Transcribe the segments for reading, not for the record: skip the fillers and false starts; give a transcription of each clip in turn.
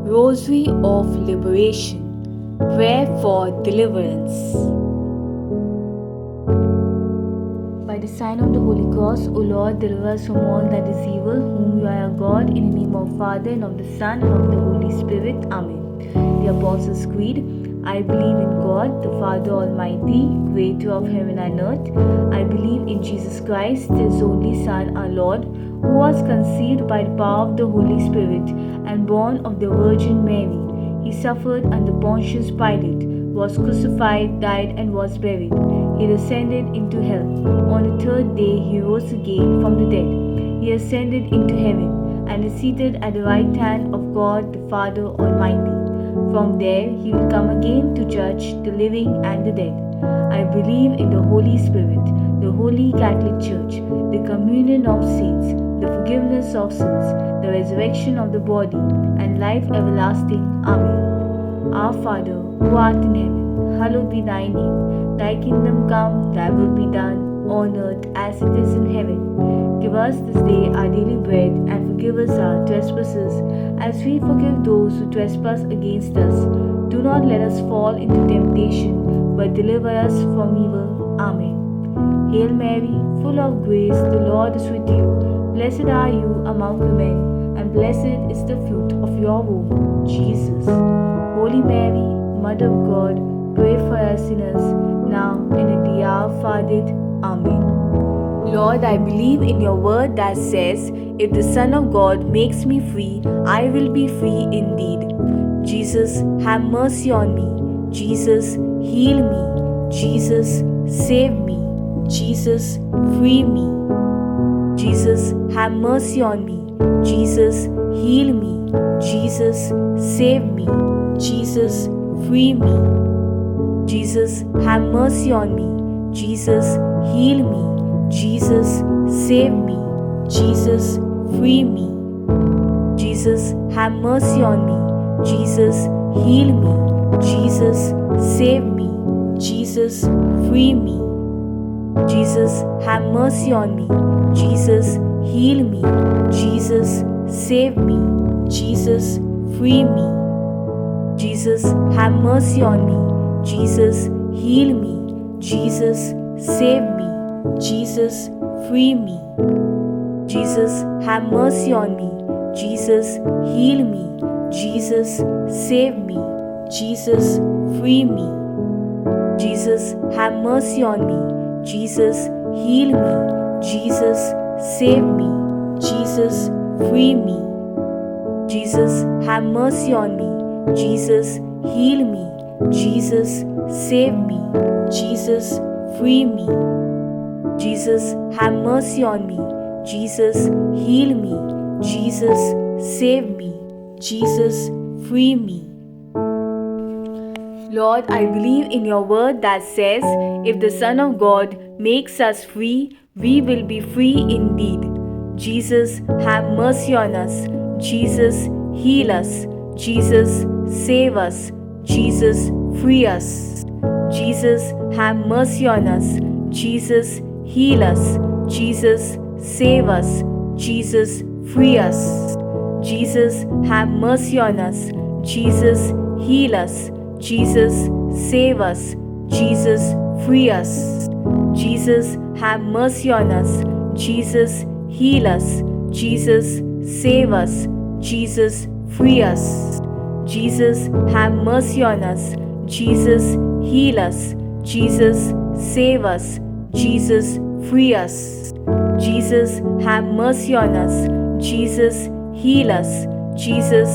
Rosary of Liberation, Prayer for Deliverance. By the sign of the Holy Cross, O Lord, deliver us from all that is evil, whom you are, God, in the name of the Father, and of the Son, and of the Holy Spirit. Amen. The Apostles' Creed. I believe in God, the Father Almighty, creator of heaven and earth. I believe in Jesus Christ, His only Son, our Lord, who was conceived by the power of the Holy Spirit and born of the Virgin Mary. He suffered under Pontius Pilate, was crucified, died, and was buried. He descended into hell. On the third day he rose again from the dead. He ascended into heaven and is seated at the right hand of God the Father Almighty. From there he will come again to judge the living and the dead. I believe in the Holy Spirit, the Holy Catholic Church, the communion of saints, the forgiveness of sins, the resurrection of the body, and life everlasting. Amen. Our Father, who art in heaven, hallowed be thy name. Thy kingdom come, thy will be done, on earth as it is in heaven. Give us this day our daily bread, and forgive us our trespasses, as we forgive those who trespass against us. Do not let us fall into temptation, but deliver us from evil. Amen. Hail Mary, full of grace, the Lord is with you. Blessed are you among women, and blessed is the fruit of your womb, Jesus. Holy Mary, Mother of God, pray for us sinners, now and at the hour of our death. Amen. Lord, I believe in your word that says, if the Son of God makes me free, I will be free indeed. Jesus, have mercy on me. Jesus, heal me. Jesus, save me. Jesus, free me. Jesus, have mercy on me. Jesus, heal me. Jesus, save me. Jesus, free me. Jesus, have mercy on me. Jesus, heal me. Jesus, save me. Jesus, free me. Jesus, have mercy on me. Jesus, heal me. Jesus, save me. Jesus, free me. Jesus, have mercy on me. Jesus, heal me. Jesus, save me. Jesus, free me. Jesus, have mercy on me. Jesus, heal me. Jesus, save me. Jesus, free me. Jesus, have mercy on me. Jesus, heal me. Jesus, save me. Jesus, free me. Jesus, have mercy on me. Jesus, heal me. Jesus, save me. Jesus, free me. Jesus, have mercy on me. Jesus, heal me. Jesus, save me. Jesus, free me. Jesus, have mercy on me. Jesus, heal me. Jesus, save me. Jesus, free me. Lord, I believe in your word that says, if the Son of God makes us free, we will be free indeed. Jesus, have mercy on us. Jesus, heal us. Jesus, save us. Jesus, free us. Jesus, have mercy on us. Jesus, heal us. Jesus, save us. Jesus, free us. Jesus, have mercy on us. Jesus, heal us. Jesus, save us. Jesus, free us. Jesus, have mercy on us. Jesus, heal us. Jesus, save us. Jesus, free us. Jesus, have mercy on us. Jesus, heal us. Jesus, save us. Jesus, free us. Jesus, have mercy on us. Jesus, heal us. Jesus,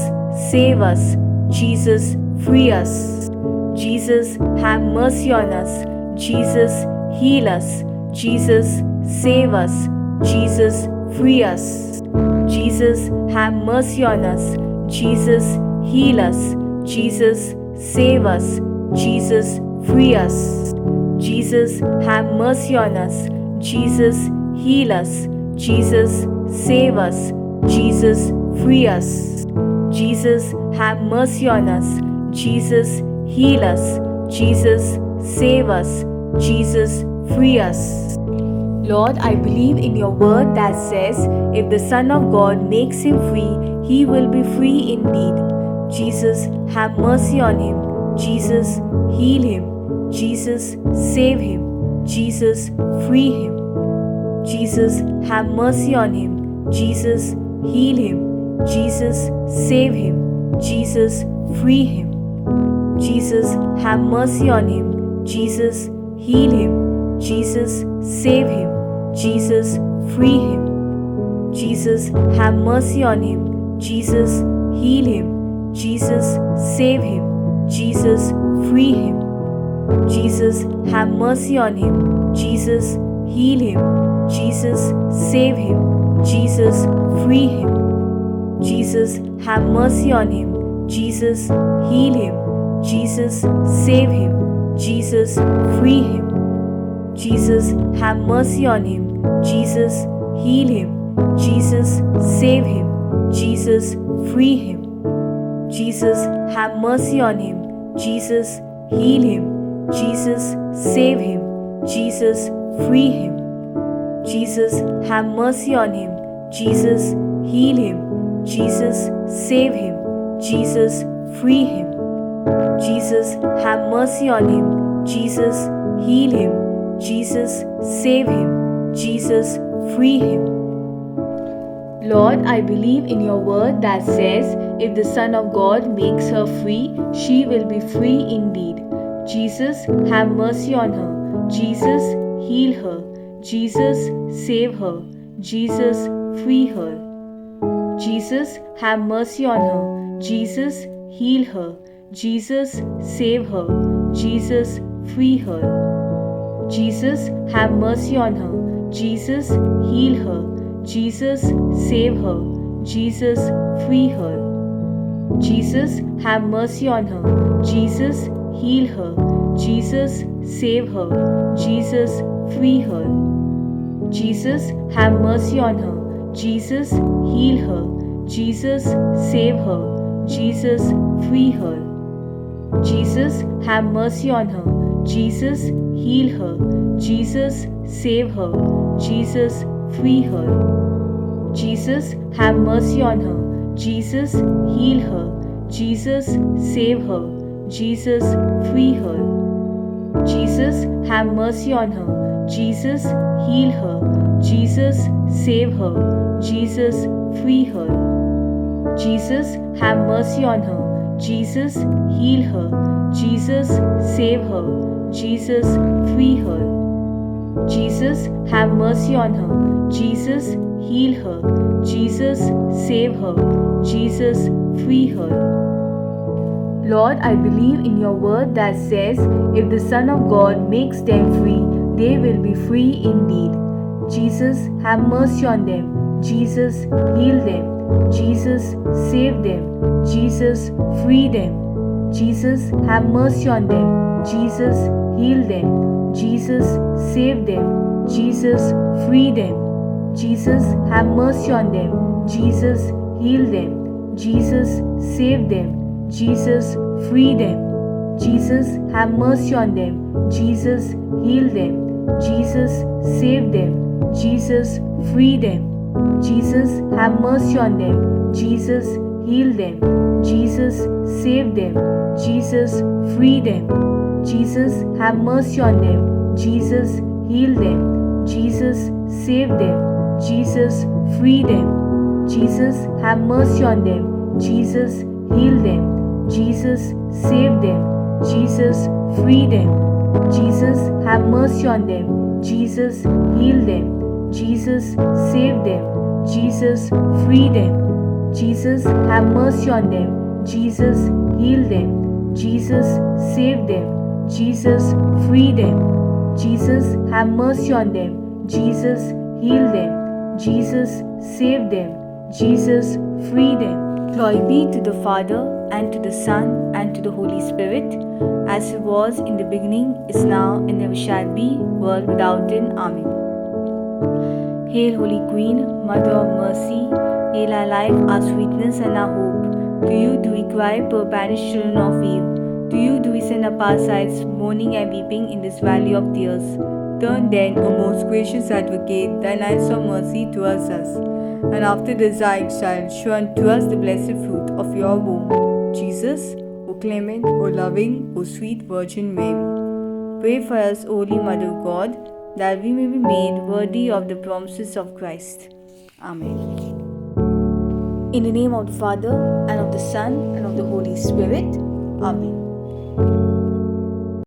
save us. Jesus, free us. Jesus, have mercy on us. Jesus, heal us. Jesus, save us. Jesus, free us. Jesus, have mercy on us. Jesus, heal us. Jesus, save us. Jesus, free us. Jesus, have mercy on us. Jesus, heal us. Jesus, save us. Jesus, free us. Jesus, have mercy on us. Jesus, heal us. Jesus, save us. Jesus, free us. Lord, I believe in your word that says, if the Son of God makes him free, he will be free indeed. Jesus, have mercy on him. Jesus, heal him. Jesus, save him. Jesus, free him. Jesus, have mercy on him. Jesus, heal him. Jesus, save him. Jesus, free him. Jesus, have mercy on him. Jesus, heal him. Jesus, save him. Jesus, free him. Jesus, have mercy on him. Jesus, heal him. Jesus, save him. Jesus, free him. Jesus, have mercy on him. Jesus, heal him. Jesus, save him. Jesus, free him. Jesus, have mercy on him. Jesus, heal him. Jesus, save him. Jesus, free him. Jesus, have mercy on him. Jesus, heal him. Jesus, save him. Jesus, free him. Jesus, have mercy on him. Jesus, heal him. Jesus, save him. Jesus, free him. Jesus, have mercy on him. Jesus, heal him. Jesus, save him. Jesus, free him. Jesus, have mercy on him. Jesus, heal him. Jesus, save him. Jesus, free him. Lord, I believe in your word that says, if the Son of God makes her free, she will be free indeed. Jesus, have mercy on her. Jesus, heal her. Jesus, save her. Jesus, free her. Jesus, have mercy on her. Jesus, heal her. Jesus, save her. Jesus, free her. Jesus, have mercy on her. Jesus, heal her. Jesus, save her. Jesus, free her. Jesus, have mercy on her. Jesus, heal her. Jesus, save her. Jesus, free her. Jesus, have mercy on her. Jesus, heal her. Jesus, save her. Jesus, free her. Jesus, have mercy on her. Jesus, heal her. Jesus, save her. Jesus, free her. Jesus, have mercy on her. Jesus, heal her. Jesus, save her. Jesus, free her. Jesus, have mercy on her. Jesus, heal her. Jesus, save her. Jesus, free her. Jesus, have mercy on her. Jesus, heal her. Jesus, save her. Jesus, free her. Jesus, have mercy on her. Jesus, heal her. Jesus, save her. Jesus, free her. Lord, I believe in your word that says, if the Son of God makes them free, they will be free indeed. Jesus, have mercy on them. Jesus, heal them. Jesus, save them. Jesus, free them. Jesus, have mercy on them. Jesus, heal them. Jesus, save them. Jesus, free them. Jesus, have mercy on them. Jesus, heal them. Jesus, save them. Jesus, free them. Jesus, have mercy on them. Jesus, heal them. Jesus, save them. Jesus, free them. Jesus, have mercy on them. Jesus, heal them. Jesus, save them. Jesus, free them. Jesus, have mercy on them. Jesus, heal them. Jesus, save them. Jesus, free them. Jesus, have mercy on them. Jesus, heal them. Jesus, save them. Jesus, free them. Jesus, have mercy on them. Jesus, heal them. Jesus, save them. Jesus, free them. Jesus, have mercy on them. Jesus, heal them. Jesus, save them. Jesus, free them. Jesus, have mercy on them. Jesus, heal them. Jesus, save them. Jesus, free them. Glory be to the Father, and to the Son, and to the Holy Spirit, as it was in the beginning, is now, and ever shall be, world without end. Amen. Hail, Holy Queen, Mother of Mercy, hail our life, our sweetness, and our hope. To you do we cry, poor banished children of Eve. To you do we send up our sighs, mourning and weeping in this valley of tears. Turn then, O most gracious Advocate, thine eyes of mercy towards us, and after this our exile, show unto us the blessed fruit of your womb, Jesus, O clement, O loving, O sweet Virgin Mary, pray for us, Holy Mother of God, that we may be made worthy of the promises of Christ. Amen. In the name of the Father, and of the Son, and of the Holy Spirit. Amen.